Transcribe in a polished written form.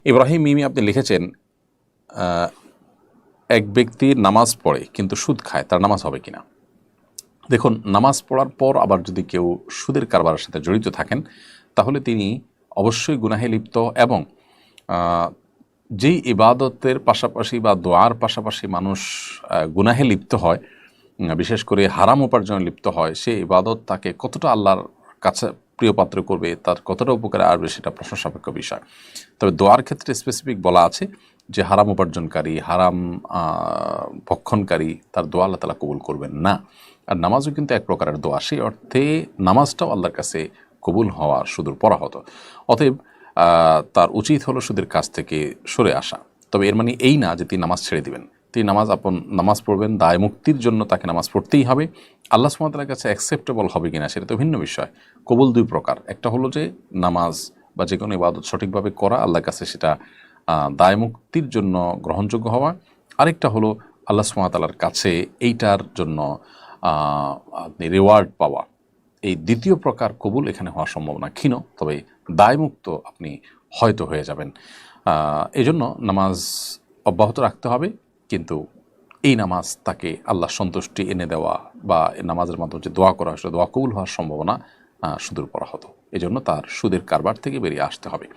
ইব্রাহিম মিমি আপনি লিখেছেন, এক ব্যক্তি নামাজ পড়ে কিন্তু সুদ খায়, তার নামাজ হবে কিনা? দেখুন, নামাজ পড়ার পর আবার যদি কেউ সুদের কারবারের সাথে জড়িত থাকেন, তাহলে তিনি অবশ্যই গুনাহে লিপ্ত, এবং যেই ইবাদতের পাশাপাশি বা দোয়ার পাশাপাশি মানুষ গুনাহে লিপ্ত হয়, বিশেষ করে হারাম উপার্জনে লিপ্ত হয়, সে ইবাদত তাকে কতটা আল্লাহর কাছে প্রিয় পাত্র করবে, তার কতটা উপকারে আসবে, সেটা প্রশ্ন সাপেক্ষ বিষয়। তবে দোয়ার ক্ষেত্রে স্পেসিফিক বলা আছে যে হারাম উপার্জনকারী, হারাম ভক্ষণকারী, তার দোয়া আল্লাহ তাআলা কবুল করবেন না। আর নামাজও কিন্তু এক প্রকারের দোয়া, সেই অর্থে নামাজটাও আল্লাহর কাছে কবুল হওয়া সুদূর পরাহত। অতএব তার উচিত হলো সুদের কাছ থেকে সরে আসা। তবে এর মানে এই না যে তিনি নামাজ ছেড়ে দিবেন। তিনি নামাজ পড়বেন, দায় মুক্তির জন্য তাকে নামাজ পড়তেই হবে। আল্লাহ সুবহানাহু ওয়া তাআলার কাছে অ্যাকসেপ্টেবল হবে কিনা সেটা তো ভিন্ন বিষয়। কবুল দুই প্রকার, একটা হলো যে নামাজ বা যে কোনো ইবাদত সঠিকভাবে করা, আল্লাহর কাছে সেটা দায় মুক্তির জন্য গ্রহণযোগ্য হওয়া। আরেকটা হলো আল্লাহ সুবহানাহু ওয়া তাআলার কাছে এইটার জন্য আপনি রিওয়ার্ড পাওয়া। এই দ্বিতীয় প্রকার কবুল এখানে হওয়ার সম্ভাবনা ক্ষীণ, তবে দায়মুক্ত আপনি হয়তো হয়ে যাবেন। এই জন্য নামাজ অব্যাহত রাখতে হবে, কিন্তু এই নামাজ তাকে আল্লাহর সন্তুষ্টি এনে দেওয়া বা এই নামাজের মাধ্যমে যে দোয়া করা হয় সেটা দোয়া কবুল হওয়ার সম্ভাবনা সুদূর পরাহত। এই জন্য তার সুদের কারবার থেকে বেরিয়ে আসতে হবে।